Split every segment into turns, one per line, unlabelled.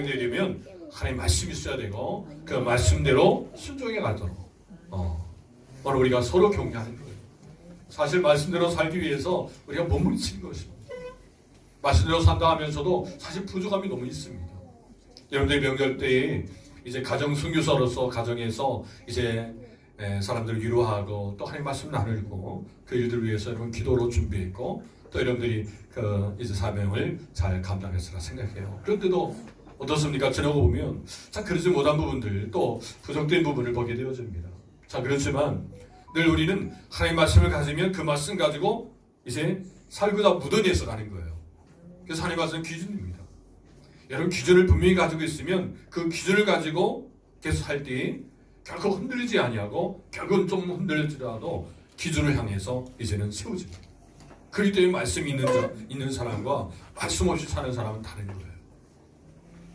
되려면 하나님 말씀이 있어야 되고 그 말씀대로 순종해 가도록 바로 우리가 서로 격려하는 거예요. 사실 말씀대로 살기 위해서 우리가 몸부림치는 것입니다. 말씀대로 산다 하면서도 사실 부족함이 너무 있습니다. 여러분들이 명절 때에 이제 가정 선교사로서 가정에서 이제 사람들을 위로하고 또 하나님 말씀 나누고 그 일들을 위해서 여러분 기도로 준비했고 또 여러분들이 그 이제 사명을 잘 감당했으라 생각해요. 그런데도 어떻습니까? 지나고 보면 참 그러지 못한 부분들 또 부족된 부분을 보게 되어집니다. 자, 그렇지만 늘 우리는 하나님 말씀을 가지면 그 말씀 가지고 이제 살고자 묻어내서 가는 거예요. 그래서 하나님 말씀은 기준입니다. 여러분 기준을 분명히 가지고 있으면 그 기준을 가지고 계속 살 때 결코 흔들리지 아니하고 결국은 좀 흔들리더라도 기준을 향해서 이제는 세워집니다. 그렇기 때문에 말씀이 있는 사람과 말씀 없이 사는 사람은 다른 거예요.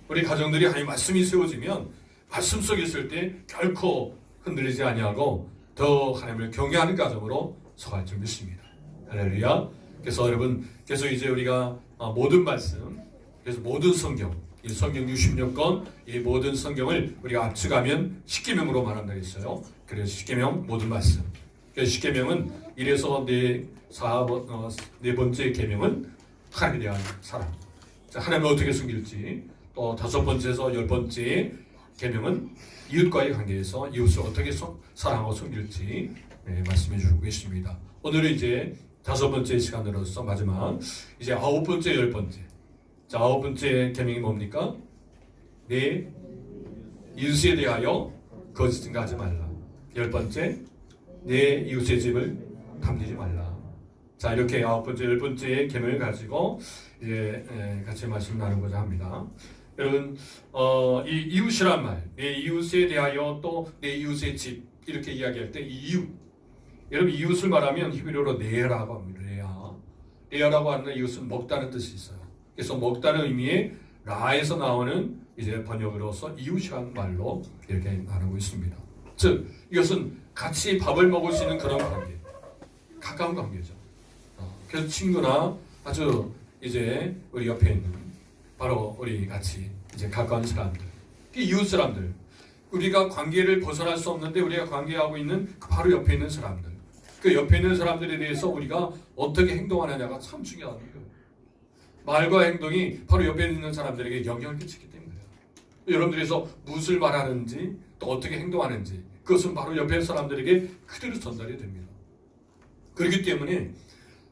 우리 가정들이 하나님 말씀이 세워지면 말씀 속에 있을 때 결코 흔들리지 아니하고 더 하나님을 경외하는 가정으로 서갈 줄 믿습니다. 할렐루야. 그래서 여러분 계속 이제 우리가 모든 말씀, 그래서 모든 성경, 이 성경 66권, 이 모든 성경을 우리가 압축하면 십계명으로 말한다 했어요. 그래서 십계명 모든 말씀. 그래서 십계명은 1에서 네 번째 계명은 하나님에 대한 사랑. 하나님을 어떻게 섬길지. 또 5번째에서 10번째 계명은 이웃과의 관계에서 이웃을 어떻게 사랑하고 섬길지 말씀해 주고 계십니다. 오늘은 이제 5번째 시간으로서 마지막 이제 9번째, 10번째. 자, 9번째 계명이 뭡니까? 내 이웃에 대하여 거짓 증거하지 말라. 10번째, 내 이웃의 집을 탐지지 말라. 자, 이렇게 9번째, 10번째 계명을 가지고 이제 같이 말씀 나누고자 합니다. 여러분, 이 이웃이란 말, 내 이웃에 대하여 또 내 이웃의 집 이렇게 이야기할 때 이 이웃, 여러분 이웃을 말하면 히브리어로 네라고 합니다. 네라고 하는 이웃은 먹다는 뜻이 있어요. 그래서 먹다는 의미의 라에서 나오는 이제 번역으로서 이웃이라는 말로 이렇게 나누고 있습니다. 즉 이것은 같이 밥을 먹을 수 있는 그런 관계, 가까운 관계죠. 그래서 친구나 아주 이제 우리 옆에 있는 바로 우리 같이 이제 가까운 사람들, 이웃 사람들, 우리가 관계를 벗어날 수 없는데 우리가 관계하고 있는 바로 옆에 있는 사람들, 그 옆에 있는 사람들에 대해서 우리가 어떻게 행동하느냐가 참 중요한 거예요. 말과 행동이 바로 옆에 있는 사람들에게 영향을 끼치기 때문에요. 여러분들에서 무엇을 말하는지 또 어떻게 행동하는지 그것은 바로 옆에 사람들에게 그대로 전달이 됩니다. 그렇기 때문에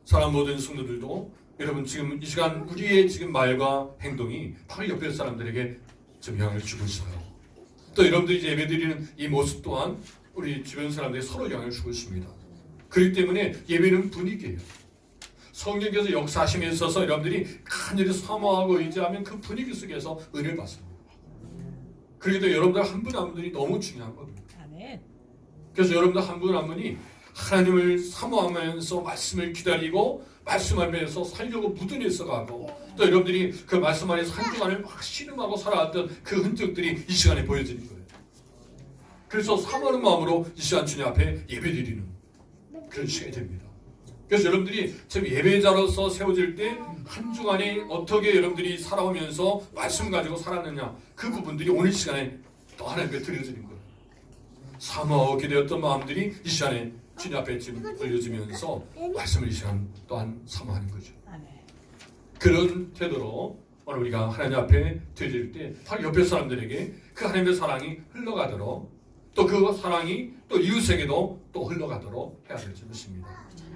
사람 모든 성도들도 여러분 지금 이 시간 우리의 지금 말과 행동이 바로 옆에 사람들에게 좀 영향을 주고 있어요. 또 여러분들이 이제 예배드리는 이 모습 또한 우리 주변 사람들이 서로 영향을 주고 있습니다. 그렇기 때문에 예배는 분위기예요. 성령께서 역사하심에 있어서 여러분들이 간절히 사모하고 의지하면 그 분위기 속에서 은혜를 받습니다. 그렇기 때문에 여러분들 한 분 한 분이 너무 중요한 겁니다. 그래서 여러분들 한 분 한 분이 하나님을 사모하면서 말씀을 기다리고 말씀 안에서 살려고 무던해서 가고 또 여러분들이 그 말씀 안에서 한 주간을 막 신음하고 살아왔던 그 흔적들이 이 시간에 보여지는 거예요. 그래서 사모하는 마음으로 이 시간 주님 앞에 예배드리는 그런 시간이 됩니다. 그래서 여러분들이 지금 예배자로서 세워질 때 한 주간에 어떻게 여러분들이 살아오면서 말씀 가지고 살았느냐 그 부분들이 오늘 시간에 또 하나님께 드려지는 거예요. 사모하고 기대었던 마음들이 이 시간에 주님 앞에 지금 올려지면서 말씀을 이 시간 또한 사모하는 거죠. 그런 태도로 오늘 우리가 하나님 앞에 드릴 때 바로 옆에 사람들에게 그 하나님의 사랑이 흘러가도록 또 그 사랑이 또 이웃에게도 또 흘러가도록 해야 될 줄 믿습니다.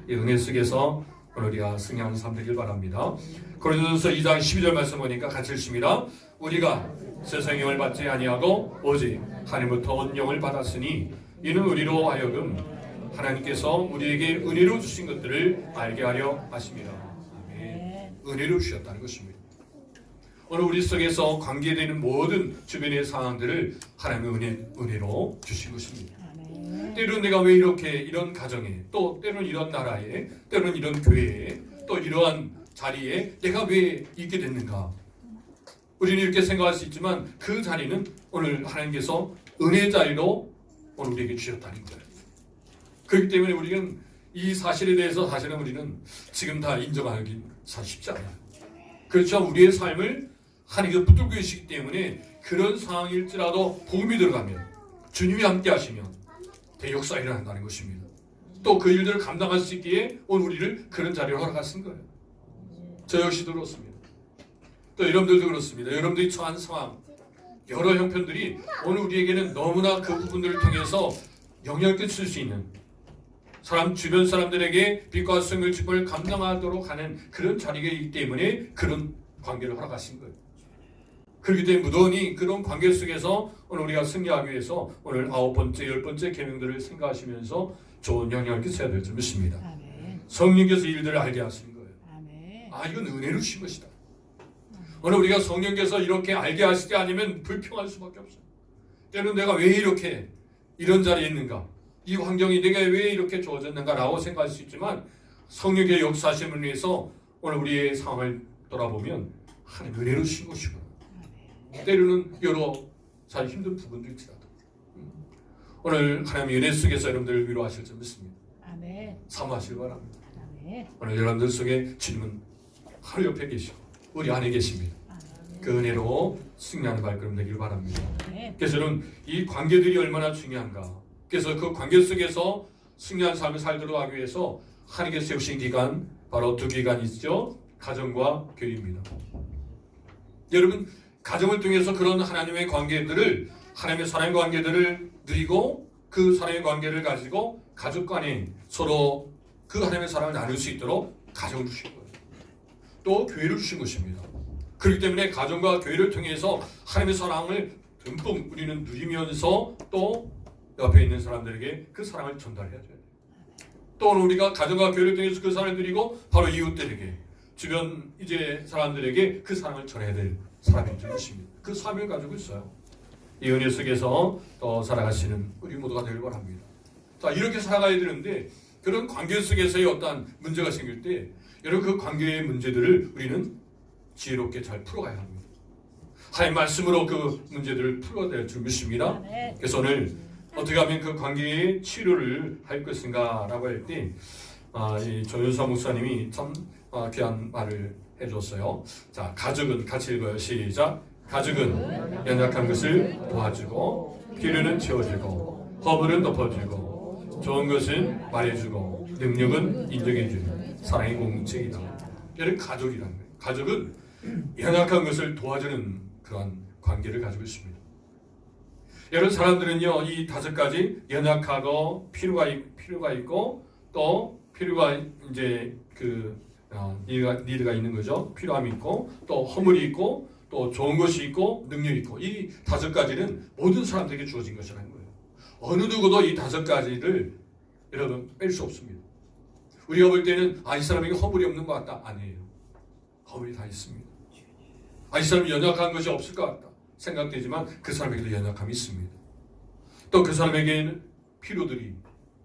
이 은혜 속에서 오늘 우리가 승리하는 삶 되길 바랍니다. 고린도전서 2장 12절 말씀 보니까 같이 읽습니다. 우리가 세상의 영을 받지 아니하고 오직 하나님부터 온 영을 받았으니 이는 우리로 하여금 하나님께서 우리에게 은혜로 주신 것들을 알게 하려 하심이라. 아멘. 은혜로 주셨다는 것입니다. 오늘 우리 속에서 관계되는 모든 주변의 상황들을 하나님의 은혜로 주신 것입니다. 때로는 내가 왜 이렇게 이런 가정에 또 때로는 이런 나라에 때로는 이런 교회에 또 이러한 자리에 내가 왜 있게 됐는가 우리는 이렇게 생각할 수 있지만 그 자리는 오늘 하나님께서 은혜 자리로 오늘 우리에게 주셨다는 거예요. 그렇기 때문에 우리는 이 사실에 대해서 사실은 우리는 지금 다 인정하기 쉽지 않아요. 그렇죠. 우리의 삶을 하나님께서 붙들고 계시기 때문에 그런 상황일지라도 복음이 들어가면 주님이 함께 하시면 대역사가 일어난다는 것입니다. 또 그 일들을 감당할 수 있기에 오늘 우리를 그런 자리로 허락하신 거예요. 저 역시도 그렇습니다. 또 여러분들도 그렇습니다. 여러분들이 처한 상황 여러 형편들이 오늘 우리에게는 너무나 그 부분들을 통해서 영향을 끼칠 수 있는 주변 사람들에게 빛과 생명의 축복을 감당하도록 하는 그런 자리이기 때문에 그런 관계를 허락하신 거예요. 그렇기 때문에 무던히 그런 관계 속에서 오늘 우리가 승리하기 위해서 오늘 9번째, 10번째 계명들을 생각하시면서 좋은 영향을 끼쳐야 될 줄 믿습니다. 성령께서 일들을 알게 하시는 거예요. 이건 은혜로 주신 것이다. 오늘 우리가 성령께서 이렇게 알게 하시지 않으면 불평할 수밖에 없어요. 때로는 내가 왜 이렇게 이런 자리에 있는가? 이 환경이 내가 왜 이렇게 주어졌는가라고 생각할 수 있지만 성령의 역사하심을 위해서 오늘 우리의 상황을 돌아보면 하나님 은혜로 주신 것이구나. 때로는 여러 잘 힘든 부분도 있지라도 오늘 하나님의 은혜 속에서 여러분들을 위로하실 줄 믿습니다. 사모하시기 바랍니다. 오늘 여러분들 속에 주님은 하루 옆에 계시고 우리 안에 계십니다. 그 은혜로 승리하는 발걸음 되길 바랍니다. 그래서 저는 이 관계들이 얼마나 중요한가. 그래서 그 관계 속에서 승리한 삶을 살도록 하기 위해서 하나님께서 세우신 기관 바로 두 기관이 있죠. 가정과 교회입니다. 여러분 가정을 통해서 그런 하나님의 관계들을 하나님의 사랑의 관계들을 누리고 그 사랑의 관계를 가지고 가족 간에 서로 그 하나님의 사랑을 나눌 수 있도록 가정을 주신 거예요. 또 교회를 주신 것입니다. 그렇기 때문에 가정과 교회를 통해서 하나님의 사랑을 듬뿍 우리는 누리면서 또 옆에 있는 사람들에게 그 사랑을 전달해야 돼요. 또 오늘 우리가 가정과 교회를 통해서 그 사랑을 드리고 바로 이웃들에게 주변 이제 사람들에게 그 사랑을 전해야 될 사람인 줄 믿습니다. 그 사명을 가지고 있어요. 이 은혜 속에서 또 살아가시는 우리 모두가 되길 바랍니다. 자, 이렇게 살아가야 되는데 그런 관계 속에서의 어떤 문제가 생길 때 여러분 그 관계의 문제들을 우리는 지혜롭게 잘 풀어가야 합니다. 하나님 말씀으로 그 문제들을 풀어야 될 줄 믿습니다. 그래서 오늘 어떻게 하면 그 관계의 치료를 할 것인가 라고 할 때 이 조윤서 목사님이 참 귀한 말을 해줬어요. 자, 가족은 같이 읽어요. 시작. 가족은 연약한 것을 도와주고 필요는 채워주고 허물은 덮어주고 좋은 것은 말해주고 능력은 인정해주는 사랑의 공동체이다. 이런 가족이라는 거예요. 가족은 연약한 것을 도와주는 그런 관계를 가지고 있습니다. 여러분 사람들은요 이 5가지 연약하고 필요가 있고 또 필요가 이제 니드가 있는 거죠. 필요함이 있고 또 허물이 있고 또 좋은 것이 있고 능력이 있고 이 5가지는 모든 사람들에게 주어진 것이라는 거예요. 어느 누구도 이 5가지를 여러분 뺄 수 없습니다. 우리가 볼 때는 이 사람에게 허물이 없는 것 같다. 아니에요. 허물이 다 있습니다. 이 사람이 연약한 것이 없을 것 같다 생각되지만 그 사람에게도 연약함이 있습니다. 또 그 사람에게는 필요들이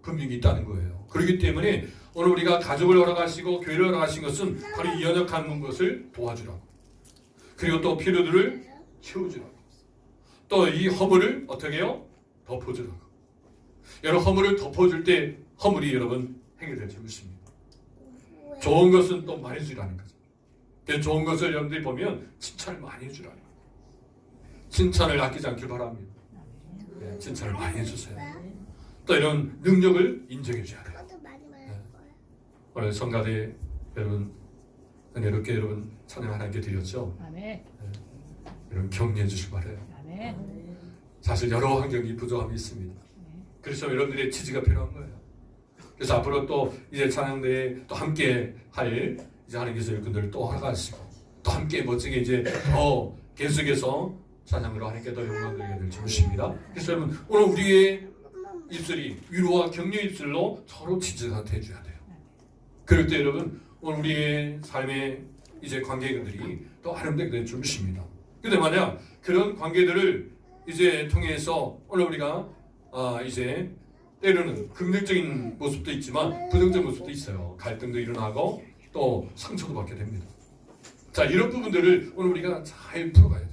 분명히 있다는 거예요. 그렇기 때문에 오늘 우리가 가족을 허락하시고 교회를 허락하신 것은 바로 이 연약한 것을 도와주라고 그리고 또 필요들을 채워주라고 또 이 허물을 어떻게 해요? 덮어주라고. 여러분 허물을 덮어줄 때 허물이 여러분 해결될 줄 믿습니다. 좋은 것은 또 말해주라는 거죠. 그래서 좋은 것을 여러분들이 보면 칭찬을 많이 해주라는 거예요. 칭찬을 아끼지 않길 바랍니다. 네, 칭찬을 많이 해주세요. 또 이런 능력을 인정해줘야 돼요. 네. 오늘 성가대 여러분 은혜롭게 여러분 찬양 하나님께 드렸죠. 네. 여러분 격려해 주시기 바라요. 사실 여러 환경이 부족함이 있습니다. 그래서 여러분들의 지지가 필요한 거예요. 그래서 앞으로 또 이제 찬양대에 또 함께 할 이제 하나님께서 여러분들을 또 허락하시고 또 함께 멋지게 이제 더 계속해서 찬양으로 하나님께 더 영광 드리게 될 줄 믿습니다. 그래서 여러분 오늘 우리의 입술이 위로와 격려 입술로 서로 지지가 돼줘야 돼요. 그럴 때 여러분 오늘 우리의 삶의 이제 관계들이 또 아름답게 될 줄 믿습니다. 그런데 만약 그런 관계들을 이제 통해서 오늘 우리가 이제 때로는 긍정적인 모습도 있지만 부정적인 모습도 있어요. 갈등도 일어나고 또 상처도 받게 됩니다. 자, 이런 부분들을 오늘 우리가 잘 풀어가야 돼요.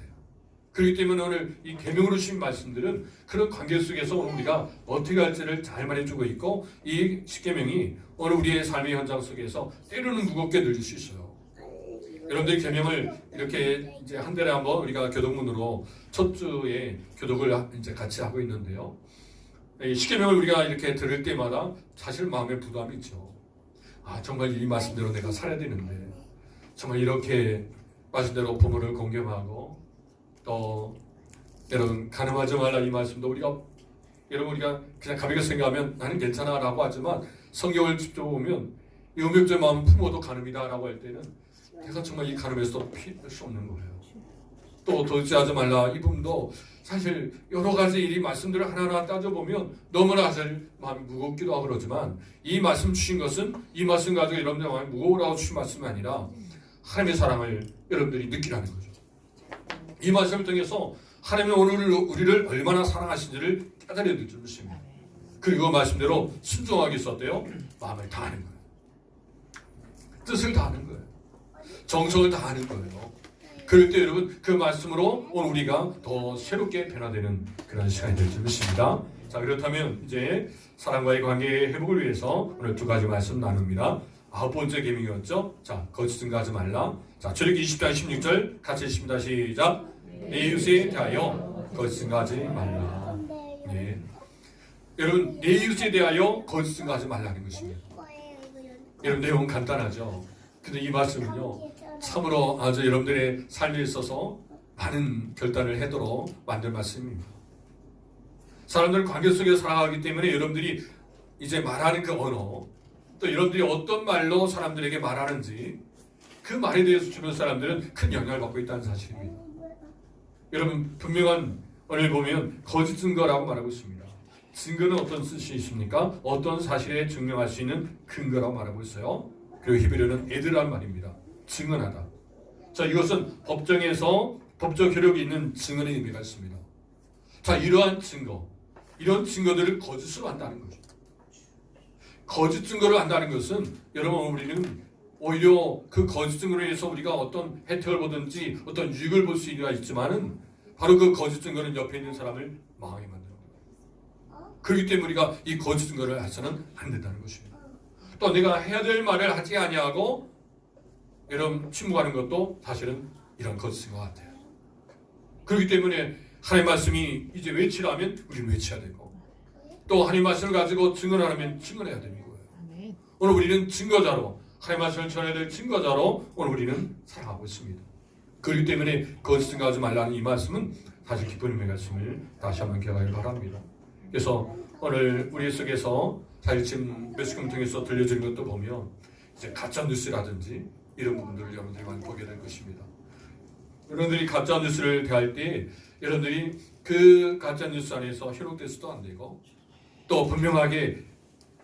그렇기 때문에 오늘 이 계명으로 주신 말씀들은 그런 관계 속에서 오늘 우리가 어떻게 할지를 잘 말해주고 있고 이 십계명이 오늘 우리의 삶의 현장 속에서 때로는 무겁게 늘릴 수 있어요. 여러분들이 계명을 이렇게 이제 한 달에 한번 우리가 교독문으로 첫 주에 교독을 이제 같이 하고 있는데요. 이 십계명을 우리가 이렇게 들을 때마다 사실 마음에 부담이 있죠. 아, 정말 이 말씀대로 내가 살아야 되는데, 정말 이렇게 말씀대로 부모를 공경하고, 또 여러분 가늠하지 말라 이 말씀도 여러분 우리가 그냥 가볍게 생각하면 나는 괜찮아라고 하지만 성경을 직접 보면 이 음욕적 마음 부모도 가늠이다라고 할 때는 내가 정말 이 가늠에서 피할 수 없는 거예요. 또 도지하지 말라 이 부분도 사실 여러 가지 일이 말씀들을 하나하나 따져보면 너무나 사실 마음이 무겁기도 하고 그러지만 이 말씀 주신 것은 이 말씀 가지고 여러분들 마음이 무거우라고 주신 말씀이 아니라 하나님의 사랑을 여러분들이 느끼라는 거죠. 이 말씀을 통해서 하나님이 오늘 우리를 얼마나 사랑하신지를 깨달아야 될 줄 믿습니다. 그리고 그 말씀대로 순종하게 있었대요. 마음을 다하는 거예요. 뜻을 다하는 거예요. 정성을 다하는 거예요. 그럴 때 여러분 그 말씀으로 오늘 우리가 더 새롭게 변화되는 그런 시간이 될 줄 믿습니다. 자, 그렇다면 이제 사랑과의 관계 회복을 위해서 오늘 두 가지 말씀 나눕니다. 9번째 계명이었죠. 자, 거짓 증거하지 말라. 자, 출애굽기 20장 16절 같이 읽습니다. 시작. 내 이웃에 대하여 거짓 증거하지 말라. 네. 여러분 내 이웃에 대하여 거짓 증거하지 말라는 것입니다. 여러분 내용 간단하죠. 근데 이 말씀은요 참으로 아주 여러분들의 삶에 있어서 많은 결단을 하도록 만든 말씀입니다. 사람들 관계 속에 살아가기 때문에 여러분들이 이제 말하는 그 언어, 또 여러분들이 어떤 말로 사람들에게 말하는지 그 말에 대해서 주변 사람들은 큰 영향을 받고 있다는 사실입니다. 여러분 분명한 언어를 보면 거짓 증거라고 말하고 있습니다. 증거는 어떤 뜻이 있습니까? 어떤 사실에 증명할 수 있는 근거라고 말하고 있어요. 그리고 히브리어는 에드라는 말입니다. 증언하다. 자, 이것은 법정에서 법적 효력이 있는 증언의 의미가 있습니다. 자, 이러한 증거, 이런 증거들을 거짓으로 한다는 거죠. 거짓 증거를 한다는 것은 여러분 우리는 오히려 그 거짓 증거로 인해서 우리가 어떤 혜택을 보든지 어떤 유익을 볼 수가 있지만은 바로 그 거짓 증거는 옆에 있는 사람을 망하게 만드는 거예요. 그렇기 때문에 우리가 이 거짓 증거를 해서는 안 된다는 것입니다. 또 내가 해야 될 말을 하지 아니하고 여러분 침묵하는 것도 사실은 이런 거짓인 것 같아요. 그렇기 때문에 하나님의 말씀이 이제 외치라면 우리는 외쳐야 되고 또 하나님의 말씀을 가지고 증언하라면 증언해야 되는 거예요. 오늘 우리는 증거자로 하나님의 말씀을 전해야 될 증거자로 오늘 우리는 살아가고 있습니다. 그렇기 때문에 거짓 증거하지 말라는 이 말씀은 사실 기쁜 의미가 있음을 다시 한번 기억하길 바랍니다. 그래서 오늘 우리 속에서 사실 지금 매스컴 통해서 들려주는 것도 보면 이제 가짜 뉴스라든지 이런 부분들을 여러분들이 많이 보게 될 것입니다. 여러분들이 가짜 뉴스를 대할 때 여러분들이 그 가짜 뉴스 안에서 현혹돼서도 안 되고 또 분명하게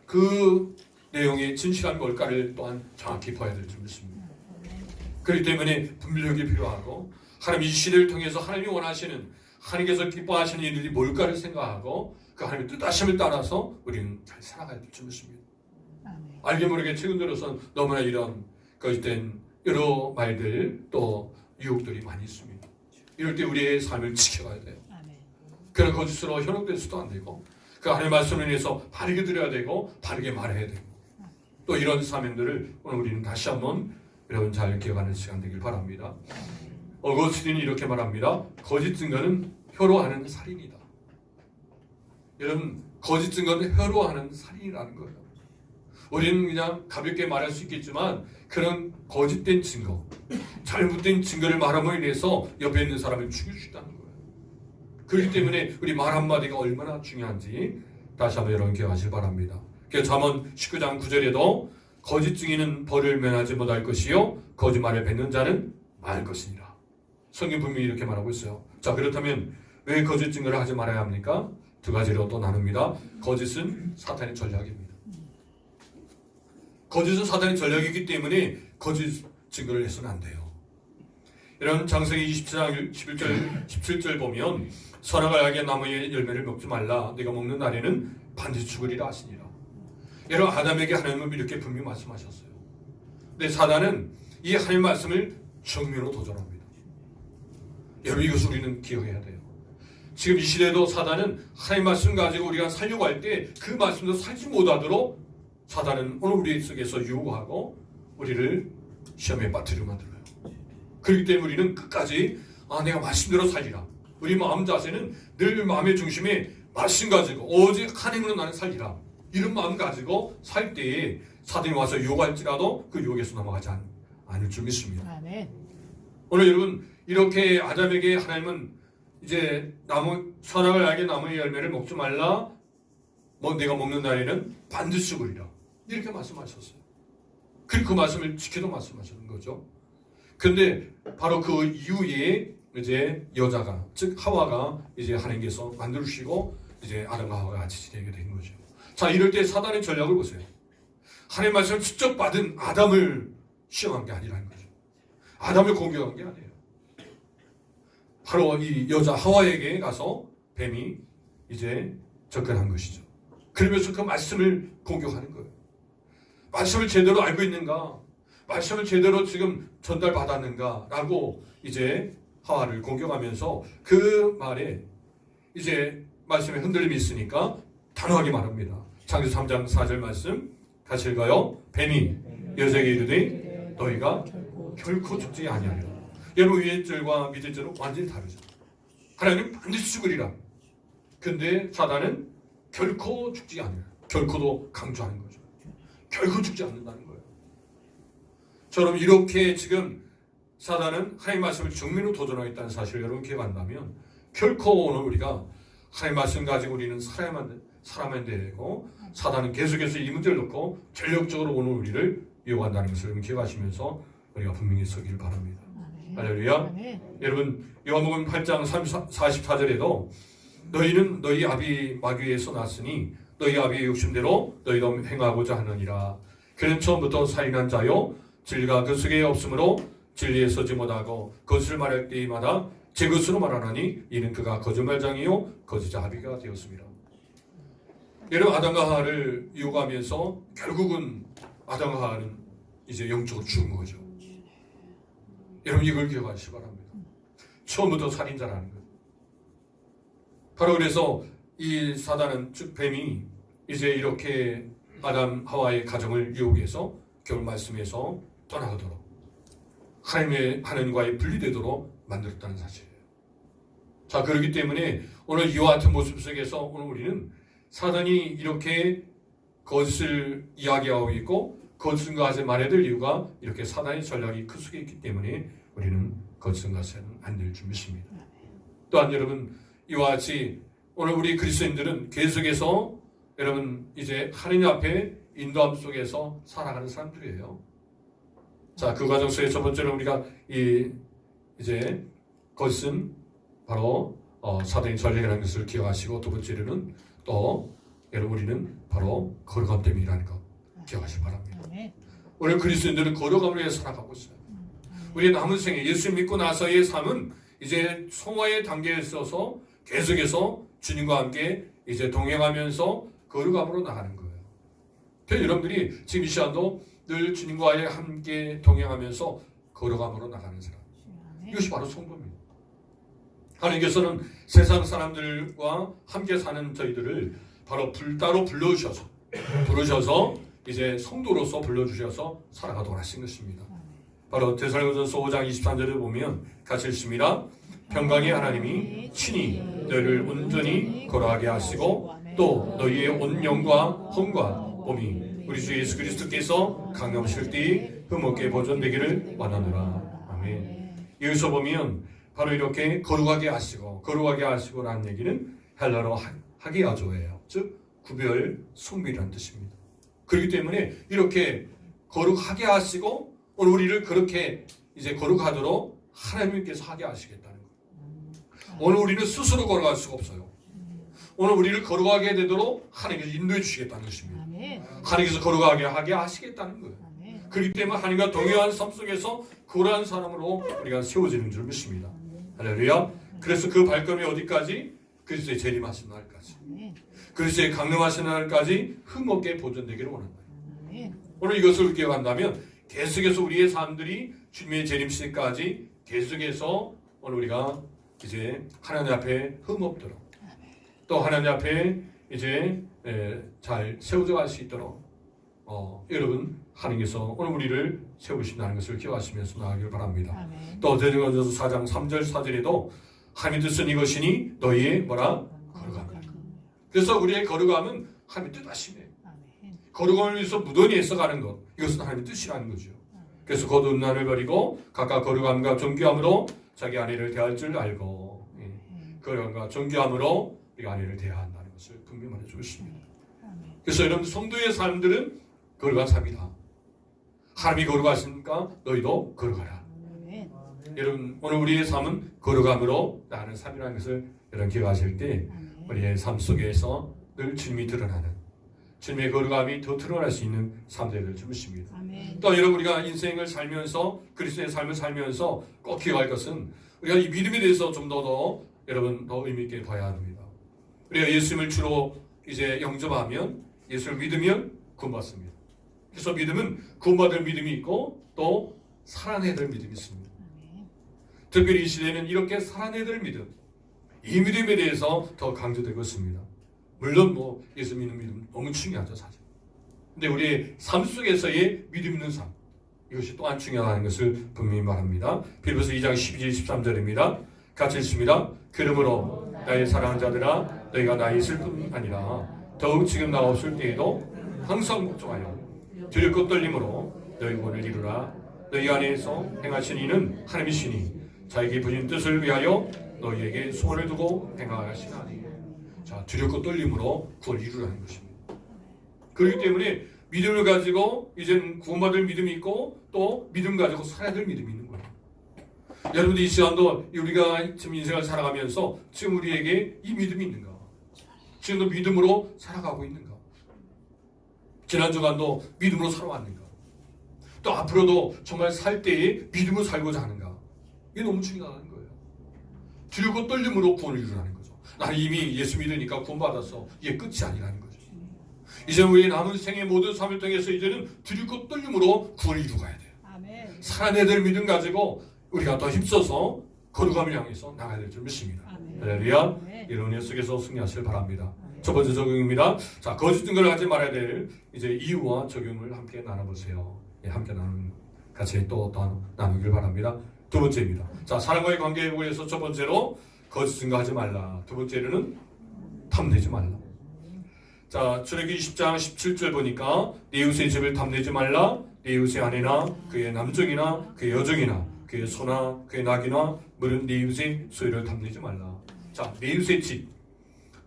그 내용의 진실한 뭘까를 또한 정확히 봐야 될 줄 믿습니다. 그렇기 때문에 분별력이 필요하고 하나님 이 시대를 통해서 하나님이 원하시는 하나님께서 기뻐하시는 일들이 뭘까를 생각하고 그 하나님의 뜻하심을 따라서 우리는 잘 살아가야 될 줄 믿습니다. 알게 모르게 최근 들어서는 너무나 이런 거짓된 여러 말들 또 유혹들이 많이 있습니다. 이럴 때 우리의 삶을 지켜가야 돼요. 그런 거짓으로 현혹돼서도 안 되고 그 하나님의 말씀을 위해서 바르게 드려야 되고 바르게 말해야 되고 또 이런 사명들을 오늘 우리는 다시 한번 여러분 잘 기억하는 시간 되길 바랍니다. 어거스틴이 이렇게 말합니다. 거짓 증거는 혀로 하는 살인이다. 여러분 거짓 증거는 혀로 하는 살인이라는 거예요. 우리는 그냥 가볍게 말할 수 있겠지만 그런 거짓된 증거, 잘못된 증거를 말함으로 인해서 옆에 있는 사람을 죽일 수 있다는 거예요. 그렇기 때문에 우리 말 한마디가 얼마나 중요한지 다시 한번 여러분 기억하시길 바랍니다. 그래서 잠언 19장 9절에도 거짓 증인은 벌을 면하지 못할 것이요 거짓말을 뱉는 자는 망할 것이니라. 성경 분명히 이렇게 말하고 있어요. 자, 그렇다면 왜 거짓 증거를 하지 말아야 합니까? 두 가지로 또 나눕니다. 거짓은 사탄의 전략입니다. 거짓은 사탄의 전략이기 때문에 거짓 증거를 해서는 안 돼요. 이런 창세기 27장 17절 보면 선악을 알게 나무의 열매를 먹지 말라. 네가 먹는 날에는 반드시 죽으리라 하시니라. 여러분 아담에게 하나님은 이렇게 분명히 말씀하셨어요. 근데 사단은 이 하나님의 말씀을 정면으로 도전합니다. 여러분 이것을 우리는 기억해야 돼요. 지금 이 시대에도 사단은 하나님의 말씀 가지고 우리가 살려고 할 때 그 말씀도 살지 못하도록 사단은 오늘 우리 속에서 유혹하고 우리를 시험에 빠뜨리려 만들어요. 그렇기 때문에 우리는 끝까지 내가 말씀대로 살리라. 우리 마음 자세는 늘 마음의 중심에 말씀 가지고 오직 하나님으로 나는 살리라. 이런 마음 가지고 살 때에 사단이 와서 유혹할지라도 그 유혹에서 넘어가지 않을 줄 믿습니다.
아멘.
오늘 여러분 이렇게 아담에게 하나님은 이제 나무 선악을 알게 나무의 열매를 먹지 말라. 내가 먹는 날에는 반드시 죽으리라. 이렇게 말씀하셨어요. 그 말씀을 지키도 말씀하시는 거죠. 근데 바로 그 이후에 이제 여자가 즉 하와가 이제 하나님께서 만들으시고 이제 아담과 하와가 같이 지내게 된 거죠. 자, 이럴 때 사단의 전략을 보세요. 하나님 말씀을 직접 받은 아담을 시험한 게 아니라는 거죠. 아담을 공격한 게 아니에요. 바로 이 여자 하와에게 가서 뱀이 이제 접근한 것이죠. 그러면서 그 말씀을 공격하는 거예요. 말씀을 제대로 알고 있는가? 말씀을 제대로 지금 전달받았는가라고 이제 하와를 공격하면서 그 말에 이제 말씀에 흔들림이 있으니까 단호하게 말합니다. 창세기 3장 4절 말씀 같이 읽어요. 뱀이 여자에게 이르되 너희가 결코 죽지 아니하리라. 여러분 위의 절과 밑의 절은 완전히 다르죠. 하나님은 반드시 죽으리라. 근데 사단은 결코 죽지 않으리라. 결코도 강조하는 거죠. 결코 죽지 않는다는 거예요. 저럼 이렇게 지금 사단은 하나님 말씀을 정면으로 도전하겠다는 사실을 여러분 기억한다면 결코 오늘 우리가 하나님 말씀 가지고 우리는 살아야만 되고 사단은 계속해서 이 문제를 놓고 전력적으로 오늘 우리를 유혹한다는 것을 여러분 기억하시면서 우리가 분명히 서기를 바랍니다. 할렐루야. 여러분 요한복음 8장 44절에도 너희는 너희 아비 마귀에서 났으니 너희 아비의 욕심대로 너희도 행하고자 하느니라. 그는 처음부터 살인한 자요 진리가 그 속에 없으므로 진리에 서지 못하고 거짓을 말할 때마다 제 것으로 말하나니 이는 그가 거짓말장이요 거짓자 아비가 되었습니다. 여러분 아담과 하와를 유혹하면서 결국은 아담과 하와는 이제 영적으로 죽은 거죠. 여러분 이걸 기억하시기 바랍니다. 처음부터 살인자라는 것. 바로 그래서 이 사단은 즉 뱀이 이제 이렇게 아담 하와의 가정을 유혹해서 결국 말씀에서 떠나가도록 하나님과의 분리되도록 만들었다는 사실이에요. 자, 그렇기 때문에 오늘 이와 같은 모습 속에서 오늘 우리는 사단이 이렇게 거짓을 이야기하고 있고 거짓은 것을 말해야 될 이유가 이렇게 사단의 전략이 그 속에 있기 때문에 우리는 거짓은 것은 안 될 줄 믿습니다. 또한 여러분 이와 같이 오늘 우리 그리스도인들은 계속해서 여러분 이제 하느님 앞에 인도함 속에서 살아가는 사람들이에요. 자, 그 과정 속에 첫 번째로 우리가 이제 거짓은 바로 사단의 전략이라는 것을 기억하시고 두 번째로는 또 여러분 우리는 바로 거룩함 때문이라는 것 기억하시기 바랍니다. 오늘 그리스도인들은 거룩함을 위해 살아가고 있어요. 우리 남은 생에 예수 믿고 나서의 삶은 이제 성화의 단계에 있어서 계속해서 주님과 함께 이제 동행하면서 거룩함으로 나가는 거예요. 그래서 여러분들이 지금 이 시간도 늘 주님과 함께 동행하면서 거룩함으로 나가는 사람. 이것이 바로 성도입니다. 하나님께서는 세상 사람들과 함께 사는 저희들을 바로 따로 부르셔서 이제 성도로서 불러주셔서 살아가도록 하신 것입니다. 바로 데살로니가전서 5장 23절을 보면 같이 읽습니다. 평강의 하나님이 친히 너희를 온전히 거룩하게 하시고 또 너희의 온 영과 혼과 몸이 우리 주 예수 그리스도께서 강림하실 때에 흠없게 보존되기를 원하노라. 아멘. 여기서 보면 바로 이렇게 거룩하게 하시고라는 얘기는 헬라로 하기야조예요. 즉 구별 성비라는 뜻입니다. 그렇기 때문에 이렇게 거룩하게 하시고 오늘 우리를 그렇게 이제 거룩하도록 하나님께서 하게 하시겠다는 거예요. 오늘 우리는 스스로 거룩할 수가 없어요. 오늘 우리를 거룩하게 되도록 하나님께서 인도해 주시겠다는 것입니다. 하나님께서 거룩하게 하게 하시겠다는 거예요. 그렇기 때문에 하나님과 동행한 삶 속에서 거룩한 사람으로 우리가 세워지는 줄 믿습니다. 할렐루야. 그래서 그 발걸음이 어디까지? 그리스도의 재림하신 날까지. 그리스도의 강림하신 날까지 흠없게 보존되기를 원한다. 오늘 이것을 기억한다면 계속해서 우리의 삶들이 주님의 재림시까지 계속해서 오늘 우리가 이제 하나님 앞에 흠없도록 또 하나님 앞에 이제 잘 세워져 갈 수 있도록 여러분 하나님께서 오늘 우리를 세우신다는 것을 기억하시면서 나가길 바랍니다.
아멘.
또 데살로니가서 4장 3절 4절에도 하나님의 뜻은 이것이니 너희의 뭐라? 거룩함. 그래서 우리의 거룩함은 하나님의 뜻하심이에요.
아멘.
거룩함을 위해서 무던히 애써가는 것, 이것은 하나님의 뜻이라는 거죠. 그래서 거듭 날을 버리고 각각 거룩함과 존귀함으로 자기 아내를 대할 줄 알고, 거룩함과 존귀함으로 이 아내를 대해야 한다는 것을 분명히 말해주고 있습니다. 그래서 여러분 성도의 삶들은 거룩한 삶이다. 하나님이 거룩하시니까 너희도 거룩하라.
아멘.
여러분 오늘 우리의 삶은 거룩함으로 나는 삶이라는 것을 여러분 기억하실 때 우리의 삶 속에서 늘 주님이 드러나는, 주님의 거룩함이 더 드러날 수 있는 삶 되기를 주십니다.
아멘.
또 여러분 우리가 인생을 살면서 그리스도의 삶을 살면서 꼭 기억할 것은 우리가 이 믿음에 대해서 좀 더 여러분 더 의미 있게 봐야 합니다. 우리가 예수님을 주로 이제 영접하면, 예수를 믿으면 구원받습니다. 그래서 믿음은 구원받을 믿음이 있고 또 살아내야 될 믿음이 있습니다. 특별히 이 시대는 이렇게 살아내야 될 믿음, 이 믿음에 대해서 더 강조되고 있습니다. 물론 예수 믿는 믿음 너무 중요하죠, 사실. 근데 우리의 삶 속에서의 믿음 있는 삶, 이것이 또한 중요하다는 것을 분명히 말합니다. 빌립보서 2장 12절 13절입니다. 같이 읽습니다. 그러므로 나의 사랑하는 자들아, 너희가 나의 있을 뿐 아니라 더욱 지금 나 없을 때에도 항상 걱정하여 두렵고 떨림으로 너희 구원을 이루라. 너희 안에서 행하신 이는 하나님이시니 자기 부인 뜻을 위하여 너희에게 소원을 두고 행하시나니. 자, 두렵고 떨림으로 구원을 이루라는 것입니다. 그렇기 때문에 믿음을 가지고 이제는 구원받을 믿음이 있고 또 믿음 가지고 살아야 될 믿음이 있는 거예요. 여러분들 이 시간도 우리가 지금 인생을 살아가면서 지금 우리에게 이 믿음이 있는가? 지금도 믿음으로 살아가고 있는가? 지난 주간도 믿음으로 살아왔는가? 또 앞으로도 정말 살 때에 믿음으로 살고자 하는가? 이게 너무 중요한 거예요. 두렵고 떨림으로 구원을 이루라는 거죠. 나는 이미 예수 믿으니까 구원받았어. 이게 끝이 아니라는 거죠. 이제 우리 남은 생의 모든 삶을 통해서 이제는 두렵고 떨림으로 구원을 이루어가야 돼요.
아멘.
살아내야 될 믿음 가지고 우리가 더 힘써서 거룩함을 향해서 나가야 될 줄 믿습니다. 할렐루야. 이런 은혜 속에서 승리하시길 바랍니다. 첫 번째 적용입니다. 자, 거짓 증거를 하지 말아야 될 이제 이유와 적용을 함께 나눠보세요. 함께 같이 또 나누길 바랍니다. 두 번째입니다. 자, 사람과의 관계 회복을 위해서 첫 번째로 거짓 증거하지 말라. 두 번째로는 탐내지 말라. 자, 출애기 20장 17절 보니까 내 이웃의 집을 탐내지 말라. 내 이웃의 아내나 그의 남종이나 그의 여종이나 그의 소나 그의 낙이나 물은 내 이웃의 소유를 탐내지 말라. 자, 내 이웃의 집,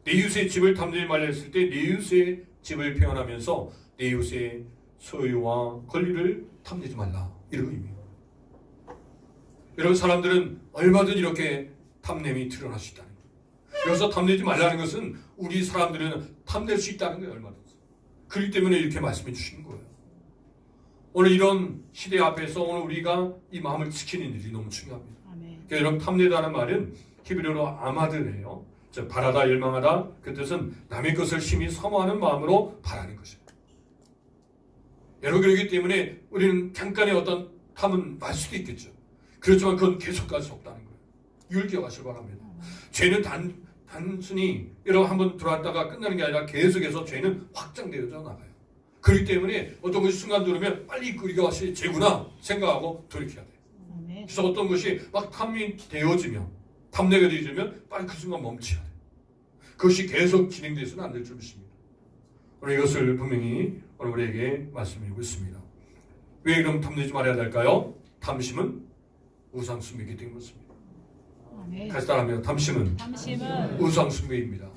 내 이웃의 집을 탐내지 말라 했을 때 내 이웃의 집을 표현하면서 내 이웃의 소유와 권리를 탐내지 말라, 이런 의미입니다. 여러분, 사람들은 얼마든 이렇게 탐냄이 드러날 수 있다는 거예요. 여기서 탐내지 말라는 것은 우리 사람들은 탐낼 수 있다는 거예요, 얼마든지. 그렇기 때문에 이렇게 말씀해 주시는 거예요. 오늘 이런 시대 앞에서 오늘 우리가 이 마음을 지키는 일이 너무 중요합니다. 그러니까 여러분, 탐내다는 말은 히브리어로 아마드예요. 즉, 바라다, 열망하다. 그 뜻은 남의 것을 심히 사모하는 마음으로 바라는 것입니다. 여러분, 그렇기 때문에 우리는 잠깐의 어떤 탐은 날 수도 있겠죠. 그렇지만 그건 계속 갈 수 없다는 거예요. 이걸 기억하시기 바랍니다. 죄는 단순히 여러분 한번 들어왔다가 끝나는 게 아니라 계속해서 죄는 확장되어져 나가요. 그렇기 때문에 어떤 것이 순간 들으면 빨리 우리가 죄구나 생각하고 돌이켜야 돼요. 그래서 어떤 것이 막 탐이 되어지면, 탐내가 되어지면 빨리 그 순간 멈춰야 돼요. 그것이 계속 진행돼서는 안 될 줄 믿습니다. 오늘 이것을 분명히 오늘 우리에게 말씀드리고 있습니다. 왜 그럼 탐내지 말아야 될까요? 탐심은 우상숭배이기 때문입니다. 같이 따라하면 탐심은 우상숭배입니다.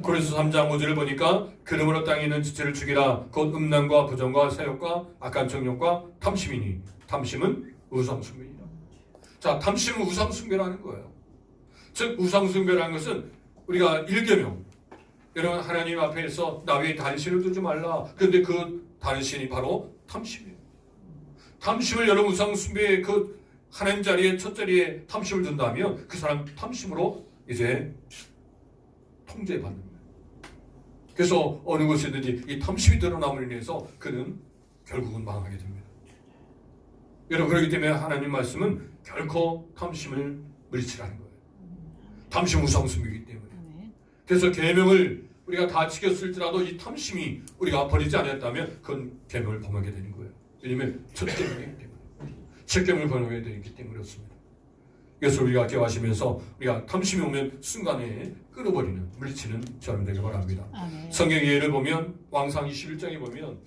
고린도서 3장 5절을 보니까 그러므로 땅에 있는 지체를 죽이라. 곧 음란과 부정과 사욕과 악한 정욕과 탐심이니 탐심은 우상숭배이라. 자, 탐심은 우상숭배라는 거예요. 즉, 우상숭배라는 것은 우리가 일계명, 여러분 하나님 앞에서 나 외에 다른 신을 두지 말라. 그런데 그 다른 신이 바로 탐심이에요. 탐심을 여러분 우상숭배의 그 하나님 자리에 첫 자리에 탐심을 둔다면 그 사람 탐심으로 이제 통제받는 거예요. 그래서 어느 곳이든지 이 탐심이 드러남으로 인해서 그는 결국은 망하게 됩니다. 여러분, 그렇기 때문에 하나님 말씀은 결코 탐심을 물리치라는 거예요. 탐심 우상숭배이기 때문에. 그래서 계명을 우리가 다 지켰을지라도 이 탐심이 우리가 버리지 않았다면 그건 계명을 범하게 되는 거예요. 왜냐하면 첫 계명이기 때문에. 첫 계명을 범하게 되기 때문에 그렇습니다. 이것을 우리가 기억하시면서 우리가 탐심이 오면 순간에 끊어버리는, 물리치는 저는 되길 바랍니다. 성경 예를 보면 왕상 21장에 보면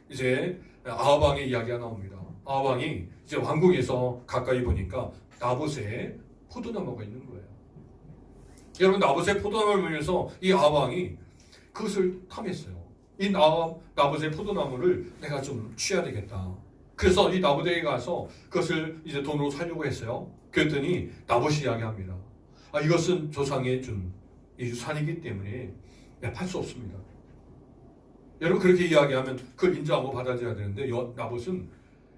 이제 아합왕의 이야기가 나옵니다. 아합왕이 이제 왕궁에서 가까이 보니까 나봇의 포도나무가 있는 거예요. 여러분, 나봇의 포도나무를 보면서 이 아합왕이 그것을 탐했어요. 이 나봇의 포도나무를 내가 좀 취해야 되겠다. 그래서 이 나봇에게 가서 그것을 이제 돈으로 사려고 했어요. 그랬더니 나봇이 이야기합니다. 이것은 조상의 준 이 산이기 때문에 팔 수 없습니다. 여러분, 그렇게 이야기하면 그걸 인정하고 받아들여야 되는데 나봇은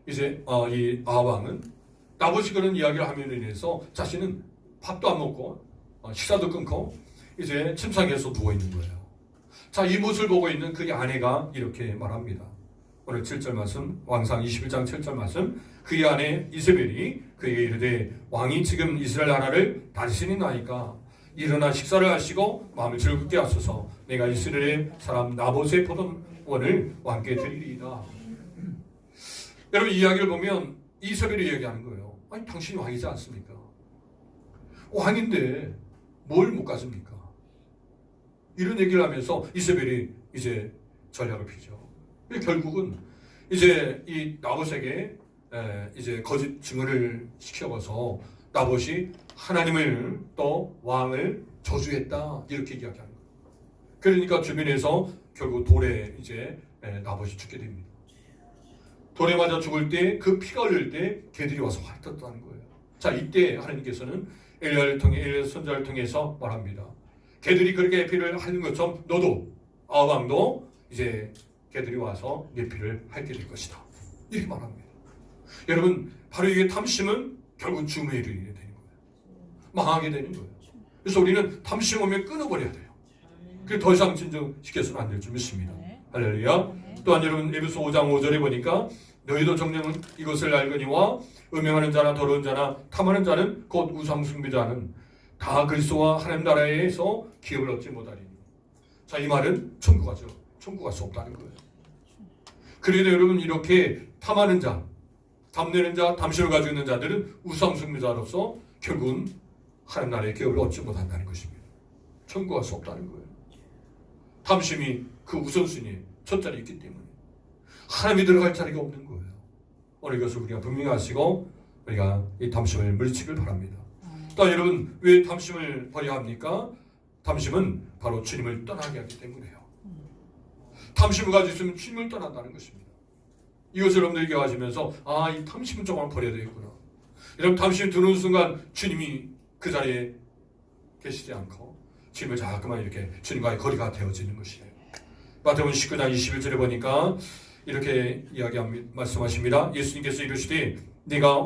이제 이 아합왕은 나봇이 그런 이야기를 함으로 인해서 자신은 밥도 안 먹고 식사도 끊고 이제 침상에서 누워 있는 거예요. 자, 이 모습을 보고 있는 그의 아내가 이렇게 말합니다. 오늘 7절 말씀, 왕상 21장 7절 말씀. 그의 아내 이세벨이 그에게 이르되 왕이 지금 이스라엘 나라를 다스리는 나이까 일어나 식사를 하시고 마음을 즐겁게 하소서. 내가 이스라엘의 사람 나봇의 포도원을 왕께 드리리이다. 여러분, 이 이야기를 보면 이세벨이 얘기하는 거예요. 아니, 당신이 왕이지 않습니까? 왕인데 뭘 못 가집니까? 이런 얘기를 하면서 이세벨이 이제 전략을 피죠. 결국은 이제 이 나봇에게 이제 거짓 증언을 시켜서 나봇이 하나님을 또 왕을 저주했다, 이렇게 이야기하는 거예요. 그러니까 주변에서 결국 돌에 이제 나봇이 죽게 됩니다. 돌에 맞아 죽을 때 그 피가 흘릴 때 개들이 와서 활 떴다는 거예요. 자, 이때 하나님께서는 엘리야 선지자를 통해서 말합니다. 개들이 그렇게 피를 흘린 것처럼 너도, 아합왕도 이제 개들이 와서 내 피를 핥게 될 것이다, 이렇게 말합니다. 여러분, 바로 이게 탐심은 결국 죽음에 이르게 되는 거예요. 망하게 되는 거예요. 그래서 우리는 탐심 오면 끊어버려야 돼요. 그게 더 이상 진정시켜서는 안 될 줄 믿습니다. 할렐루야. 또한 여러분, 에베소 5장 5절에 보니까 너희도 정녕 이것을 알거니와 음행하는 자나 더러운 자나 탐하는 자는 곧 우상 숭배자는 다 그리스도와 하나님 나라에서 기업을 얻지 못하리니. 자, 이 말은 천국가죠. 천국 갈 수 없다는 거예요. 그래도 여러분, 이렇게 탐하는 자, 탐내는 자, 탐심을 가지고 있는 자들은 우상 숭배자로서 결국은 하나님 나라의 기업을 얻지 못한다는 것입니다. 천국 갈 수 없다는 거예요. 탐심이 그 우선순위에 첫 자리에 있기 때문에 하나님이 들어갈 자리가 없는 거예요. 오늘 이것을 우리가 분명히 아시고 우리가 이 탐심을 물리치길 바랍니다. 또 여러분, 왜 탐심을 버려야 합니까? 탐심은 바로 주님을 떠나게 하기 때문에요. 탐심을 가지고 있으면 주님을 떠난다는 것입니다. 이것을 여러분들이 기억하시면서 이 탐심은 정말 버려야 되겠구나. 여러분, 탐심이 드는 순간 주님이 그 자리에 계시지 않고 주님을 자꾸만 이렇게 주님과의 거리가 되어지는 것이에요. 마태복음 19장 21절에 보니까 이렇게 말씀하십니다. 예수님께서 이르시되 네가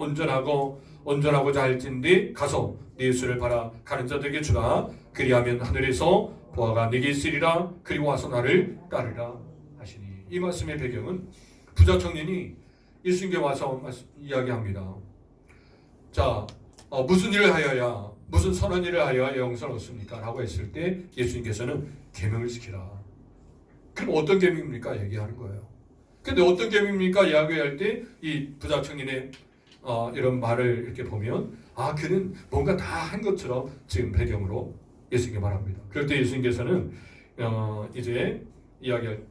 온전하고자 할진대 가서 네 수를 팔아 가는 자들에게 주라. 그리하면 하늘에서 보화가 네게 있으리라. 그리고 와서 나를 따르라 하시니. 이 말씀의 배경은 부자 청년이 예수님께 와서 이야기합니다. 자, 무슨 일을 하여야, 무슨 선한 일을 하여야 영생을 얻습니까? 라고 했을 때 예수님께서는 계명을 지키라. 그럼 어떤 계명입니까? 얘기하는 거예요. 근데 어떤 계명입니까? 이야기할 때 이 부자 청년의 이런 말을 이렇게 보면 그는 뭔가 다 한 것처럼 지금 배경으로 예수님께 말합니다. 그럴 때 예수님께서는 이제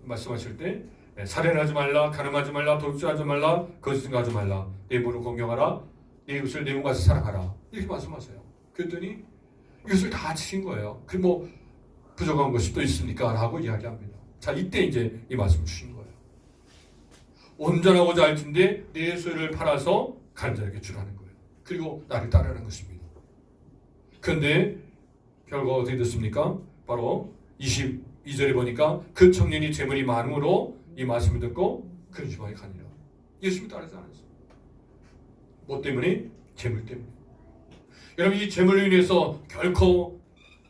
말씀하실 때 살인을 하지 말라, 가늠하지 말라, 도둑질하지 말라, 거짓을 하지 말라, 내 부모를 공경하라, 내 이웃을 내 몸같이 사랑하라, 이렇게 말씀하세요. 그랬더니 이것을 다 지킨 거예요. 그 뭐 부족한 것이 또 있습니까? 라고 이야기합니다. 자, 이때 이제 이 말씀을 주신 거예요. 온전하고자 할진대 내 소유를 팔아서 가는 자에게 주라는 거예요. 그리고 나를 따르라는 것입니다. 그런데 결과가 어떻게 됐습니까? 바로 22절에 보니까 그 청년이 재물이 많음으로 이 말씀을 듣고 그런 지방에 가니라. 예수님이 따르지 않았어요. 뭐 때문에? 재물 때문에. 여러분, 이 재물로 인해서 결코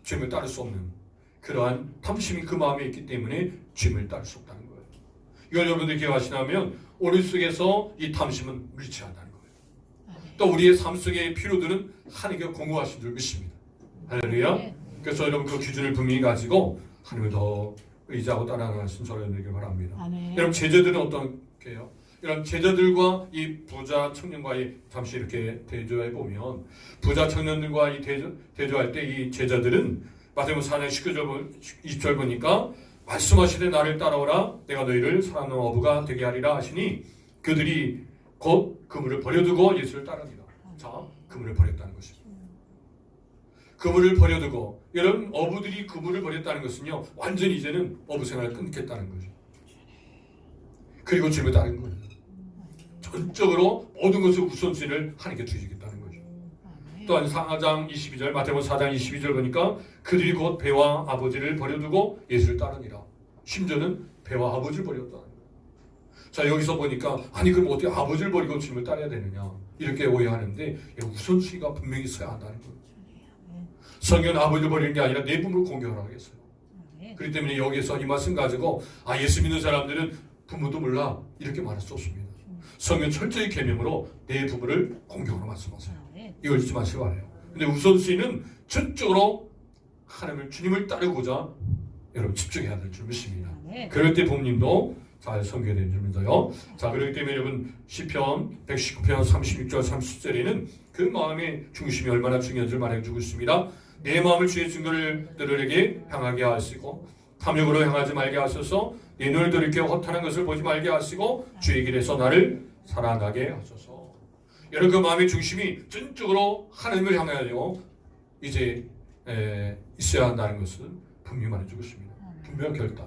주님을 따를 수 없는 그러한 탐심이 그 마음에 있기 때문에 주님을 따를 수 없다는 거예요. 이걸 여러분들이 기억하시다면 우리 속에서 이 탐심은 물리쳐야 한다는 거예요. 또 우리의 삶 속의 필요들은 하나님께 공급하신 줄 믿습니다. 할렐루야. 그래서 여러분, 그 기준을 분명히 가지고 하나님을 더 의지하고 따라가신 저를 되길 바랍니다.
아멘.
여러분 제자들은 어떻게요? 이런 제자들과 이 부자 청년과의 잠시 이렇게 대조해 보면 부자 청년들과 이 대조할 때 이 제자들은 마태복음 4장 20절 보니까 말씀하시되 나를 따라오라 내가 너희를 사랑하는 어부가 되게 하리라 하시니 그들이 곧 그물을 버려두고 예수를 따르니라. 자, 그물을 버렸다는 것입니다. 그물을 버려두고 여러분 어부들이 그물을 버렸다는 것은요 완전히 이제는 어부 생활을 끊겠다는 거죠. 그리고 주님을 따르는 거예요. 전적으로 모든 것을 우선순위를 하나님께 두시겠다는 거죠. 또한 4장 22절 마태복음 4장 22절 보니까 그들이 곧 배와 아버지를 버려두고 예수를 따르니라. 심지어는 배와 아버지를 버렸다는 거예요. 자 여기서 보니까 아니 그럼 어떻게 아버지를 버리고 주님을 따라야 되느냐 이렇게 오해하는데 우선순위가 분명히 있어야 한다는 거예요. 성경은 아버지를 버리는 게 아니라 내 부모를 공경하라고 했어요. 그렇기 때문에 여기서 이 말씀 가지고 예수 믿는 사람들은 부모도 몰라 이렇게 말할 수 없습니다. 성경 철저히 계명으로 내 부모를 공경하라 말씀하세요. 이걸 잊지 마시기 바라요. 근데 우선순위는 전적으로 하나님을 주님을 따르고자 여러분 집중해야 될 줄 믿습니다. 그럴 때 부모님도 잘 섬겨야 되는 줄 믿어요. 자 그렇기 때문에 여러분 시편 119편 36절 30절에는 그 마음의 중심이 얼마나 중요한지를 말해주고 있습니다. 내 마음을 주의 증거들에게 향하게 하시고 탐욕으로 향하지 말게 하소서. 내 눈을 돌이켜 허탄한 것을 보지 말게 하시고 주의 길에서 나를 살아나게 하소서. 여러분 그 마음의 중심이 전적으로 하나님을 향하여 이제 있어야 한다는 것을 분명히 말해주고 있습니다. 분명한 결단.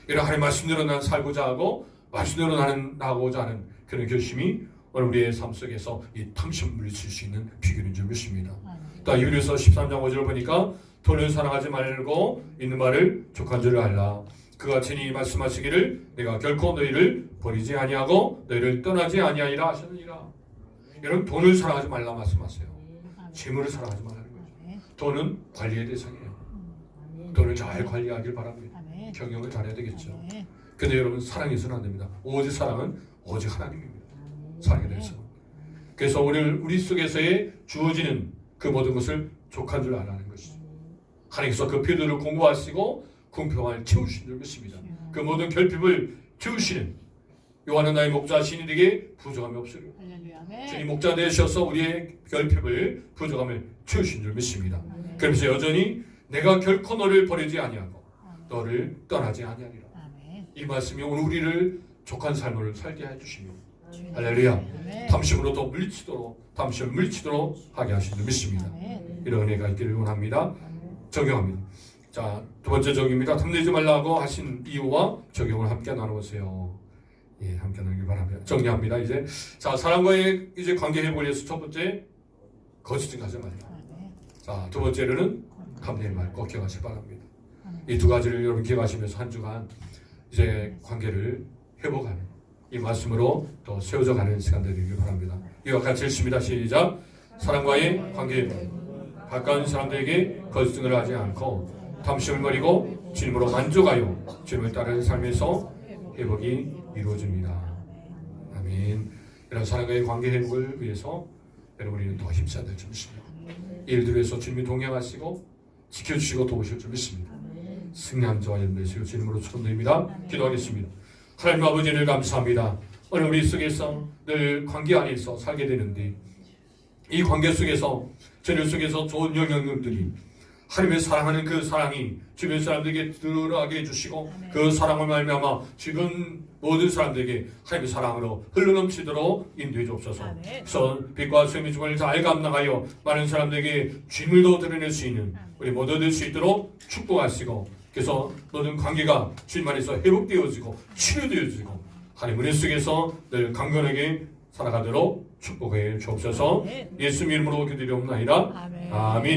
여러분 하나님 말씀대로 난 살고자 하고 말씀대로 나는 나고자 하는 그런 결심이 오늘 우리의 삶 속에서 이 탐심을 물리칠 수 있는 비결인 줄 믿습니다. 또 히브리서 13장 5절 보니까 돈을 사랑하지 말고 있는 말을 족한 줄을 알라. 그가 친히 말씀하시기를 내가 결코 너희를 버리지 아니하고 너희를 떠나지 아니하리라 하셨느니라. 여러분 돈을 사랑하지 말라 말씀하세요. 재물을 사랑하지 말라는 거죠. 돈은 관리의 대상이에요. 돈을 잘 관리하길 바랍니다. 경영을 잘해야 되겠죠. 근데 여러분 사랑해서는 안 됩니다. 오직 사랑은 오직 하나님입니다. 사랑에 대해서. 그래서 우리 속에서의 주어지는 그 모든 것을 족한 줄 알라는 것이죠. 하나님께서 그 필요를 공부하시고 공평을 채우신 줄 믿습니다. 그 모든 결핍을 채우시는 요한은 나의 목자 신이되게 부족함이 없으리라. 주님 목자 되셔서 우리의 결핍을 부족함을 채우신 줄 믿습니다. 그러면서 여전히 내가 결코 너를 버리지 아니하고 너를 떠나지 아니하리라. 이 말씀이 오늘 우리를 족한 삶을 살게 해주시며 할렐루야. 탐심으로 더 탐심을 물리치도록 하게 하신 줄 믿습니다. 이런 은혜가 있기를 원합니다. 적용합니다. 자, 두 번째 적용입니다. 탐내지 말라고 하신 이유와 적용을 함께 나눠보세요. 예, 함께 나누길 바랍니다. 정리합니다. 이제 자 사람과의 이제 관계 회복을 위해서 첫 번째 거짓 증거하지 말라. 자, 두 번째로는 탐내지 말 꼭 기억하시기 바랍니다. 이 두 가지를 여러분 기억하시면서 한 주간 이제 관계를 회복하는 이 말씀으로 또 세워져 가는 시간 되기를 바랍니다. 이와 같이 읽습니다. 시작. 사람과의 관계 회복. 가까운 사람들에게 거짓 증거를 하지 않고 탐심을 버리고 주님으로 만족하여 주님을 따르는 삶에서 회복이 이루어집니다. 아멘. 이런 사람과의 관계 회복을 위해서 여러분이 더 힘써야 될 줄 믿습니다. 일들을 위해서 주님이 동행하시고 지켜주시고 도우실 줄 믿습니다. 승리한 자와 연대시고 주님으로 축원드립니다. 기도하겠습니다. 하나님 아버지를 감사합니다. 오늘 우리 속에서 늘 관계 안에서 살게 되는데 이 관계 속에서 저녁 속에서 좋은 영향력들이 하나님의 사랑하는 그 사랑이 주변 사람들에게 드러나게 해주시고 그 사랑을 말미암아 주변 모든 사람들에게 하나님의 사랑으로 흘러넘치도록 인도해 주옵소서. 그래서 빛과 소금의 주권을 잘 감당하여 많은 사람들에게 주님을 더 드러낼 수 있는 우리 모두 될 수 있도록 축복하시고 그래서 모든 관계가 주님 안에서 회복되어지고 치료되어지고 하나님 은혜 속에서 늘 강건하게 살아가도록 축복해 주옵소서. 예수 이름으로 기도드리옵나이다. 아멘.